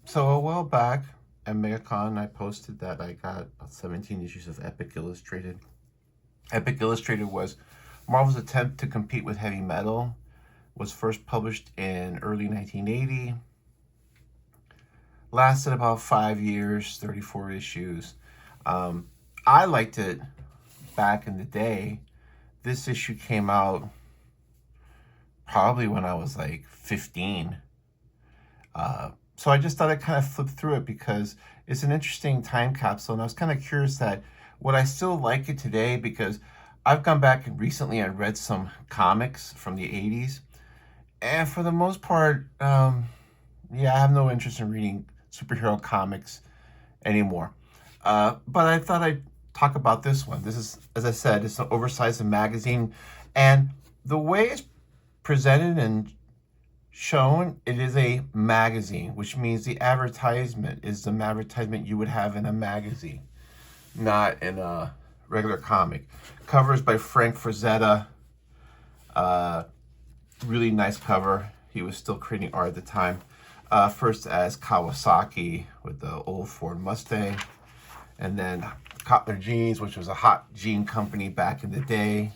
So a while back at MegaCon, I posted that I got 17 issues of Epic Illustrated. Epic Illustrated was Marvel's attempt to compete with heavy metal. Was first published in early 1980. Lasted about 5 years, 34 issues. Um, I liked it back in the day. This issue came out probably when I was like 15. So I just thought I'd kind of flip through it because it's an interesting time capsule. And I was kind of curious that would I still like it today, because I've gone back and recently I read some comics from the 80s. And for the most part, yeah, I have no interest in reading superhero comics anymore. But I thought I'd talk about this one. This is, as I said, it's an oversized magazine. And the way it's presented and shown, it is a magazine, which means the advertisement is the advertisement you would have in a magazine, not in a regular comic. Covers by Frank Frazetta. Really nice cover. He was still creating art at the time. First as Kawasaki with the old Ford Mustang, and then Kotler Jeans, which was a hot jean company back in the day.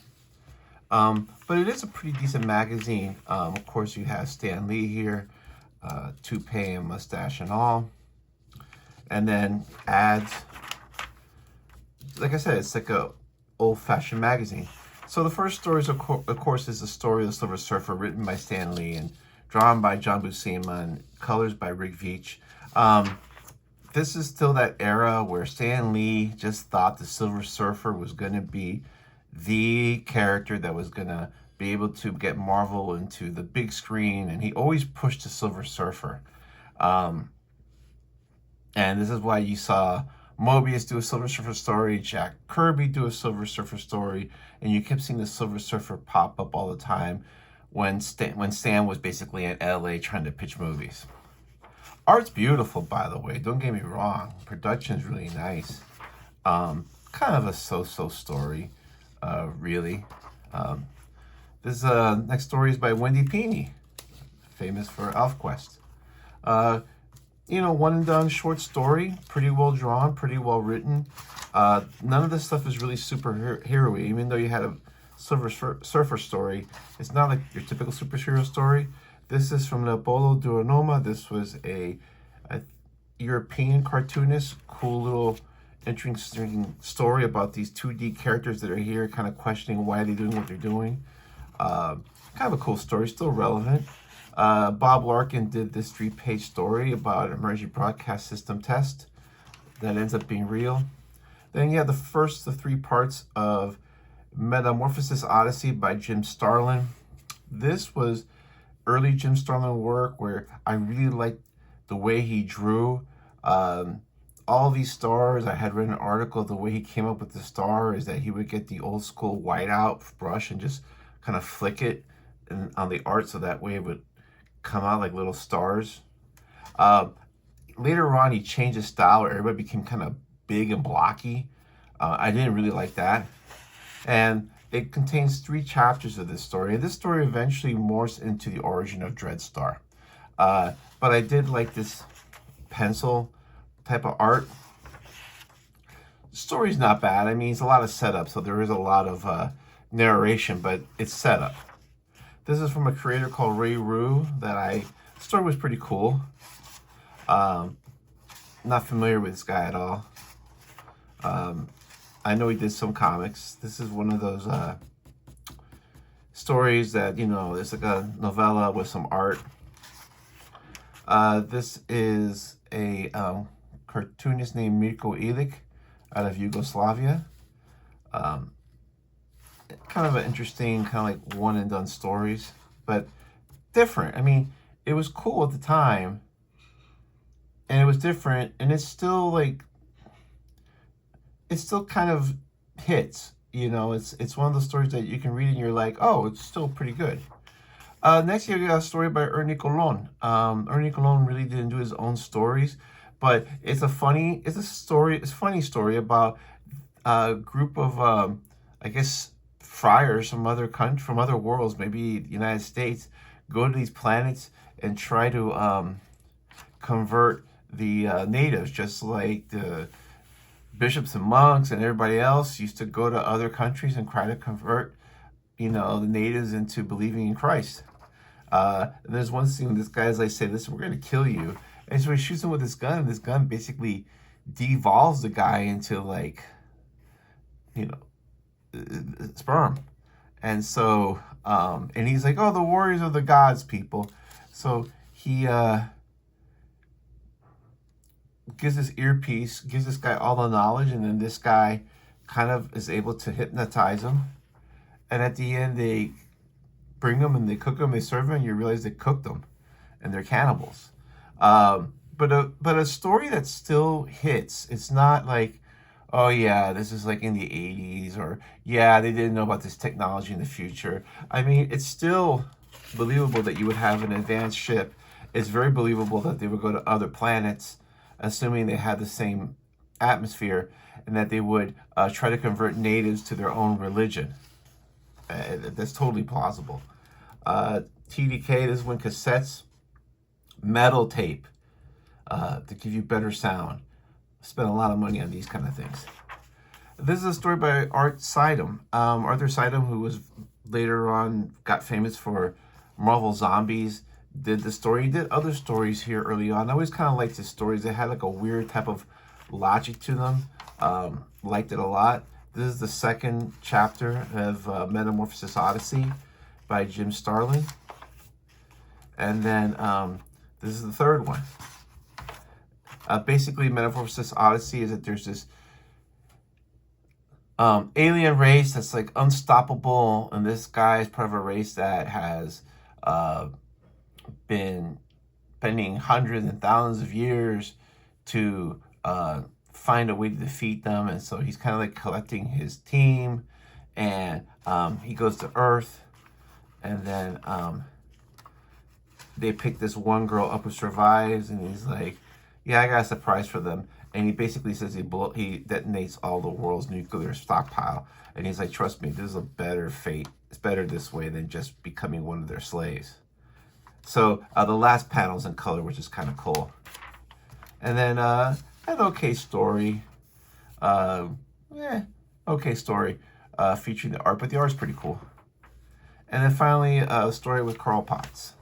But it is a pretty decent magazine. Of course, you have Stan Lee here, toupee and mustache and all. And then ads. Like I said, it's like a old-fashioned magazine. So the first story, is, of course, is the story of the Silver Surfer, written by Stan Lee and drawn by John Buscema and colors by Rick Veitch. This is still that era where Stan Lee just thought the Silver Surfer was going to be the character that was going to be able to get Marvel into the big screen, and he always pushed the Silver Surfer. And this is why you saw Mobius do a Silver Surfer story, Jack Kirby do a Silver Surfer story, and you kept seeing the Silver Surfer pop up all the time when Stan was basically in LA trying to pitch movies. Art's beautiful, by the way, don't get me wrong. Production's really nice. Kind of a so-so story, really. This next story is by Wendy Pini, famous for ElfQuest. One and done short story, pretty well drawn, pretty well written. None of this stuff is really superhero-y, even though you had a Silver Surfer story. It's not like your typical superhero story. This is from Leopoldo Duranoma. This was a European cartoonist. Cool little interesting story about these 2D characters that are here, kind of questioning why they're doing what they're doing. Kind of a cool story, still relevant. Bob Larkin did this 3-page story about an emerging broadcast system test that ends up being real. Then you have the first of 3 parts of Metamorphosis Odyssey by Jim Starlin. This was early Jim Starlin work where I really liked the way he drew all these stars. I had read an article, the way he came up with the star is that he would get the old school whiteout brush and just kind of flick it on the art, so that way it would come out like little stars. Later on, he changed his style where everybody became kind of big and blocky. I didn't really like that. And it contains 3 chapters of this story. And this story eventually morphs into the origin of Dreadstar. But I did like this pencil type of art. The story's not bad. I mean, it's a lot of setup, so there is a lot of narration, but it's setup. This is from a creator called Ray Rue the story was pretty cool. Not familiar with this guy at all. I know he did some comics. This is one of those stories that, it's like a novella with some art. This is a cartoonist named Mirko Ilic out of Yugoslavia. Kind of an interesting, kind of like one and done stories, but different. I mean, it was cool at the time, and it was different, and it's still kind of hits. It's one of those stories that you can read and you're like, oh, it's still pretty good. Next year we got a story by Ernie Colon. Ernie Colon really didn't do his own stories, but it's a funny story about a group of I guess friars from other worlds, maybe the United States, go to these planets and try to convert the natives, just like the bishops and monks and everybody else used to go to other countries and try to convert, the natives into believing in Christ. And there's one scene, this guy's like, say, listen, we're going to kill you. And so he shoots him with this gun, and this gun basically devolves the guy into, like, you know, sperm. And so, and he's like, oh, the warriors of the gods, people. So he gives this earpiece, gives this guy all the knowledge, and then this guy kind of is able to hypnotize him. And at the end, they bring them and they cook them, they serve them, and you realize they cooked them, and they're cannibals. But a story that still hits. It's not like, oh yeah, this is like in the 80s, or yeah, they didn't know about this technology in the future. I mean, it's still believable that you would have an advanced ship. It's very believable that they would go to other planets, assuming they had the same atmosphere, and that they would try to convert natives to their own religion. That's totally plausible. TDK, this is when cassettes, metal tape, to give you better sound. Spent a lot of money on these kind of things. This is a story by Art Seidem. Arthur Seidem, who was later on got famous for Marvel Zombies, did the story. He did other stories here early on. I always kind of liked his stories. They had like a weird type of logic to them. Liked it a lot. This is the second chapter of Metamorphosis Odyssey by Jim Starlin. And then this is the third one. Basically, Metamorphosis Odyssey is that there's this alien race that's like unstoppable, and this guy is part of a race that has been spending hundreds and thousands of years to find a way to defeat them. And so he's kind of like collecting his team, and he goes to Earth, and then they pick this one girl up who survives, and he's like, yeah, I got a surprise for them. And he basically says he detonates all the world's nuclear stockpile. And he's like, trust me, this is a better fate. It's better this way than just becoming one of their slaves. So the last panel's in color, which is kind of cool. And then an okay story. Okay story featuring the art, but the art's pretty cool. And then finally, a story with Carl Potts.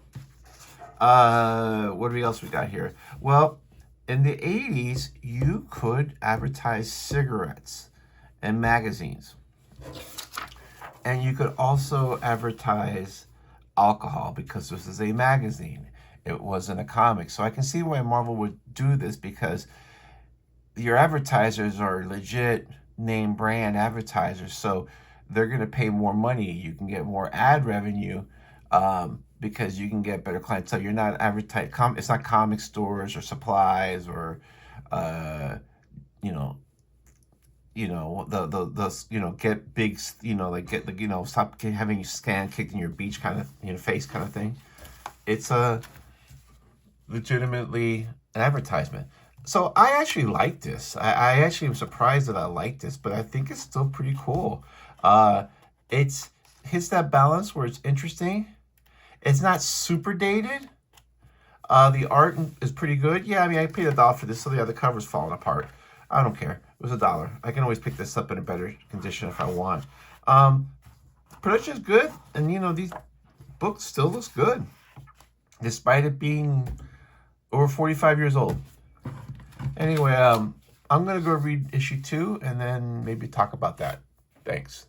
What else we got here? Well, in the 80s, you could advertise cigarettes and magazines. And you could also advertise alcohol, because this is a magazine. It wasn't a comic. So I can see why Marvel would do this, because your advertisers are legit name brand advertisers. So they're going to pay more money. You can get more ad revenue because you can get better clientele. You're not advertising. It's not comic stores or supplies or, get big, stop having your scan kicked in your beach kind of, face kind of thing. It's a legitimately an advertisement. So I actually like this. I actually am surprised that I like this, but I think it's still pretty cool. It's hits that balance where it's interesting. It's not super dated. The art is pretty good. Yeah, I mean, I paid $1 for this, so yeah, the cover's falling apart. I don't care. It was $1. I can always pick this up in a better condition if I want. Production is good, and these books still looks good, despite it being over 45 years old. Anyway, I'm gonna go read issue 2 and then maybe talk about that. Thanks.